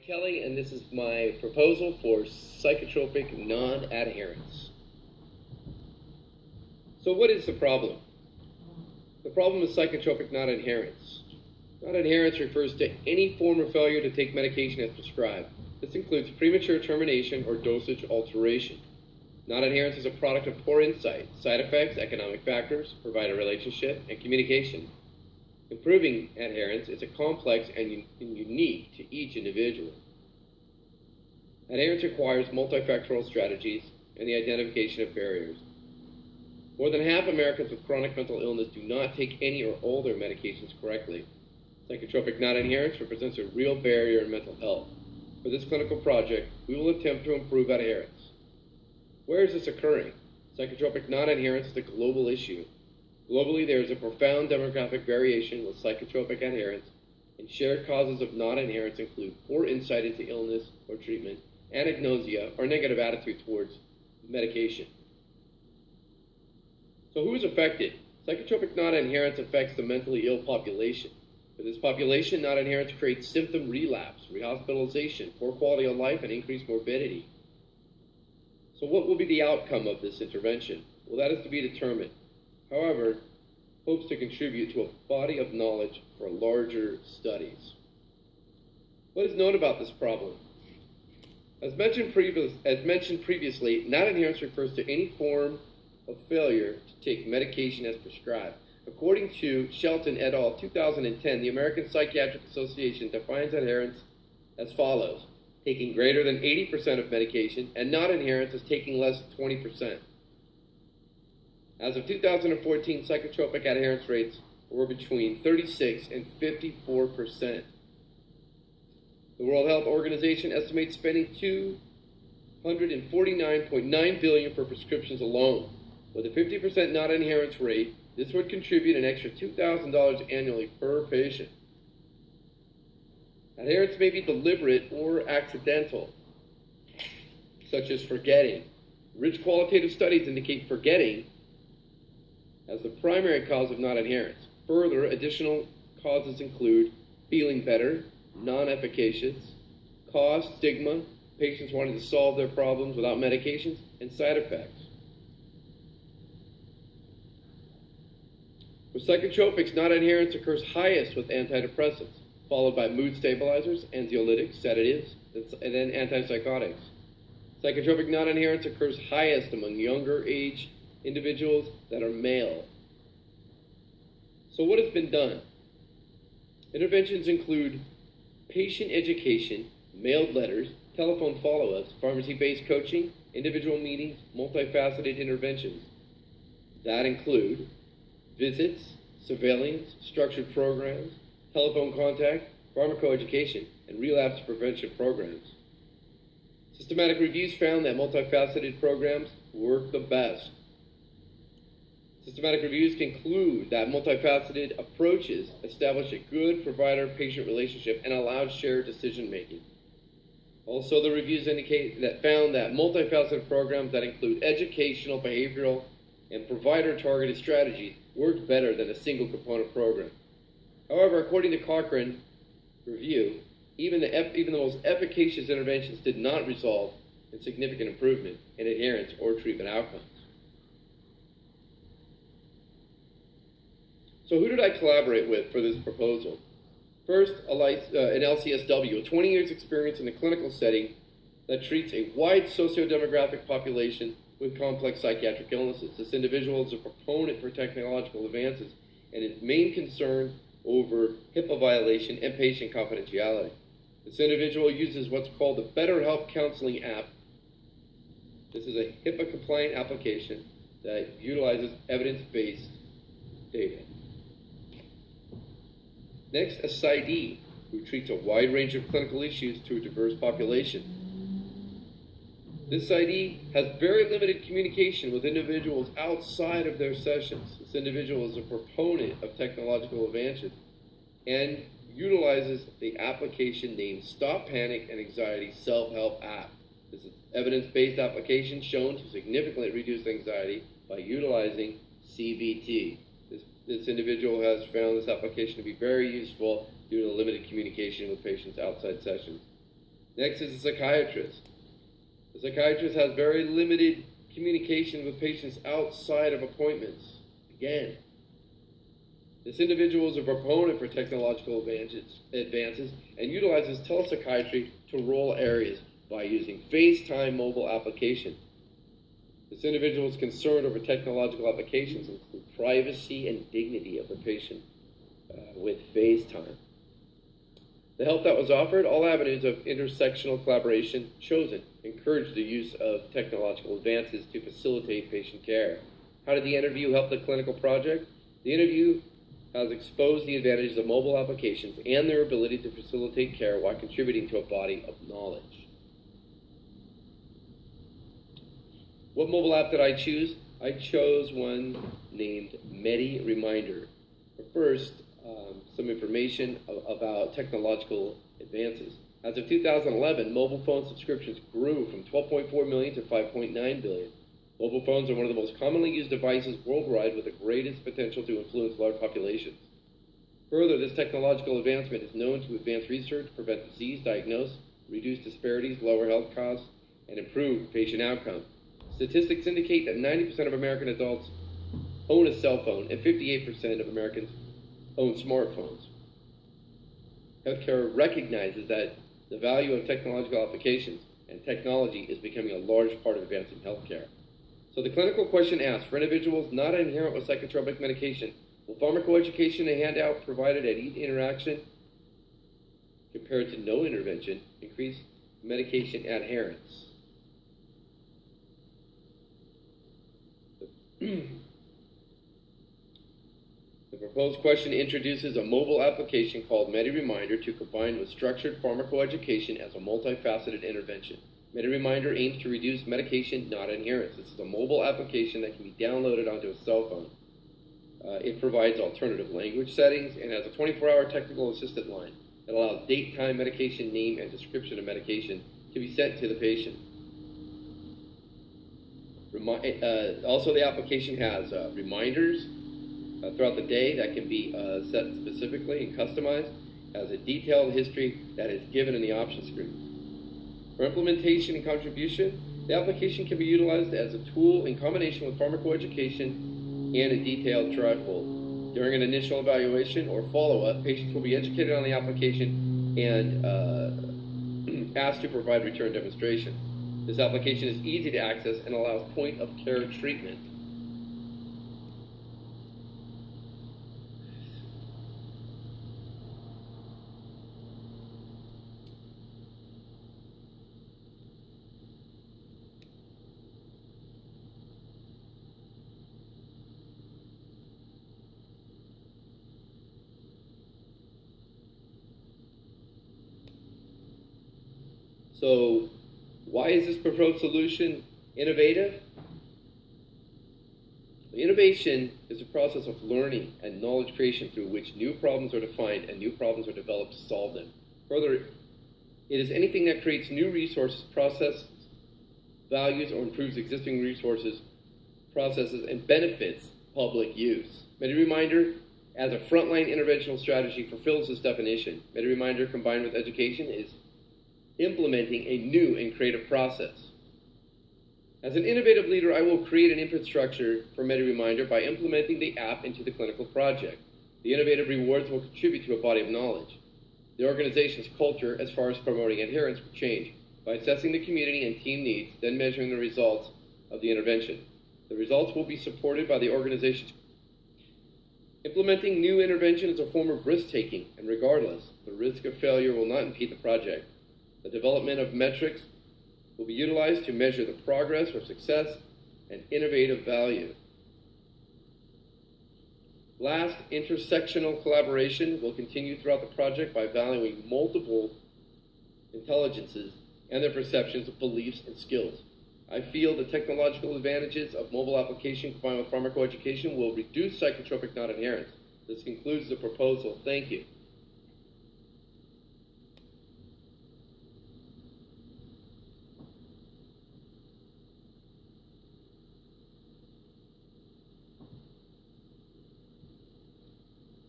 Kelly, and this is my proposal for psychotropic non-adherence. So what is the problem? The problem is psychotropic non-adherence. Non-adherence refers to any form of failure to take medication as prescribed. This includes premature termination or dosage alteration. Non-adherence is a product of poor insight, side effects, economic factors, provider relationship, and communication. Improving adherence is a complex and unique to each individual. Adherence requires multifactorial strategies and the identification of barriers. More than half Americans with chronic mental illness do not take any or all their medications correctly. Psychotropic non-adherence represents a real barrier in mental health. For this clinical project, we will attempt to improve adherence. Where is this occurring? Psychotropic non-adherence is a global issue. Globally, there is a profound demographic variation with psychotropic adherence, and shared causes of non-adherence include poor insight into illness or treatment, anagnosia, or negative attitude towards medication. So who is affected? Psychotropic non-adherence affects the mentally ill population. For this population, non-adherence creates symptom relapse, rehospitalization, poor quality of life, and increased morbidity. So what will be the outcome of this intervention? Well, that is to be determined. However, hopes to contribute to a body of knowledge for larger studies. What is known about this problem? As mentioned previously, non-adherence refers to any form of failure to take medication as prescribed. According to Shelton et al. 2010, the American Psychiatric Association defines adherence as follows: taking greater than 80% of medication, and non-adherence as taking less than 20%. As of 2014, psychotropic adherence rates were between 36 and 54%. The World Health Organization estimates spending $249.9 billion for prescriptions alone. With a 50% non-adherence rate, this would contribute an extra $2,000 annually per patient. Adherence may be deliberate or accidental, such as forgetting. Rich qualitative studies indicate forgetting as the primary cause of non-adherence. Further, additional causes include feeling better, non-efficacious, cost, stigma, patients wanting to solve their problems without medications, and side effects. For psychotropics, non-adherence occurs highest with antidepressants, followed by mood stabilizers, anxiolytics, sedatives, and then antipsychotics. Psychotropic non-adherence occurs highest among younger age individuals that are male. So what has been done? Interventions include patient education, mailed letters, telephone follow-ups, pharmacy-based coaching, individual meetings, multifaceted interventions. That include visits, surveillance, structured programs, telephone contact, pharmacoeducation, and relapse prevention programs. Systematic reviews found that multifaceted programs work the best. Systematic reviews conclude that multifaceted approaches establish a good provider-patient relationship and allow shared decision-making. Also, the reviews found that multifaceted programs that include educational, behavioral, and provider-targeted strategies worked better than a single component program. However, according to Cochrane review, even the most efficacious interventions did not result in significant improvement in adherence or treatment outcomes. So who did I collaborate with for this proposal? First, an LCSW with 20 years experience in a clinical setting that treats a wide socio-demographic population with complex psychiatric illnesses. This individual is a proponent for technological advances and is main concern over HIPAA violation and patient confidentiality. This individual uses what's called the BetterHelp Counseling app. This is a HIPAA-compliant application that utilizes evidence-based data. Next, a PsyD, who treats a wide range of clinical issues to a diverse population. This PsyD has very limited communication with individuals outside of their sessions. This individual is a proponent of technological advances and utilizes the application named Stop Panic and Anxiety Self-Help App. This is an evidence-based application shown to significantly reduce anxiety by utilizing CBT. This individual has found this application to be very useful due to limited communication with patients outside sessions. Next is a psychiatrist. The psychiatrist has very limited communication with patients outside of appointments. Again, this individual is a proponent for technological advances and utilizes telepsychiatry to rural areas by using FaceTime mobile application. This individual is concerned over technological applications include privacy and dignity of the patient with FaceTime. The help that was offered, all avenues of intersectional collaboration chosen, encouraged the use of technological advances to facilitate patient care. How did the interview help the clinical project? The interview has exposed the advantages of mobile applications and their ability to facilitate care while contributing to a body of knowledge. What mobile app did I choose? I chose one named MediReminder. First, some information about technological advances. As of 2011, mobile phone subscriptions grew from 12.4 million to 5.9 billion. Mobile phones are one of the most commonly used devices worldwide with the greatest potential to influence large populations. Further, this technological advancement is known to advance research, prevent disease, diagnose, reduce disparities, lower health costs, and improve patient outcomes. Statistics indicate that 90% of American adults own a cell phone and 58% of Americans own smartphones. Healthcare recognizes that the value of technological applications and technology is becoming a large part of advancing healthcare. So the clinical question asks, for individuals not adherent with psychotropic medication, will pharmacoeducation, a handout provided at each interaction compared to no intervention, increase medication adherence? The proposed question introduces a mobile application called MediReminder to combine with structured pharmacoeducation as a multifaceted intervention. MediReminder aims to reduce medication non-adherence. This is a mobile application that can be downloaded onto a cell phone. It provides alternative language settings and has a 24-hour technical assistant line that allows date, time, medication, name, and description of medication to be sent to the patient. Also, the application has reminders throughout the day that can be set specifically and customized, has a detailed history that is given in the option screen. For implementation and contribution, the application can be utilized as a tool in combination with pharmacoeducation and a detailed trifold. During an initial evaluation or follow-up, patients will be educated on the application and asked to provide return demonstration. This application is easy to access and allows point-of-care treatment. So, why is this proposed solution innovative? Innovation is a process of learning and knowledge creation through which new problems are defined and new problems are developed to solve them. Further, it is anything that creates new resources, processes, values, or improves existing resources, processes, and benefits public use. MediReminder, as a frontline interventional strategy, fulfills this definition. MediReminder combined with education is implementing a new and creative process. As an innovative leader, I will create an infrastructure for MediReminder by implementing the app into the clinical project. The innovative rewards will contribute to a body of knowledge. The organization's culture, as far as promoting adherence, will change by assessing the community and team needs, then measuring the results of the intervention. The results will be supported by the organization's. Implementing new intervention is a form of risk-taking, and regardless, the risk of failure will not impede the project. The development of metrics will be utilized to measure the progress or success and innovative value. Last, intersectional collaboration will continue throughout the project by valuing multiple intelligences and their perceptions of beliefs and skills. I feel the technological advantages of mobile application combined with pharmacoeducation will reduce psychotropic non-adherence. This concludes the proposal. Thank you.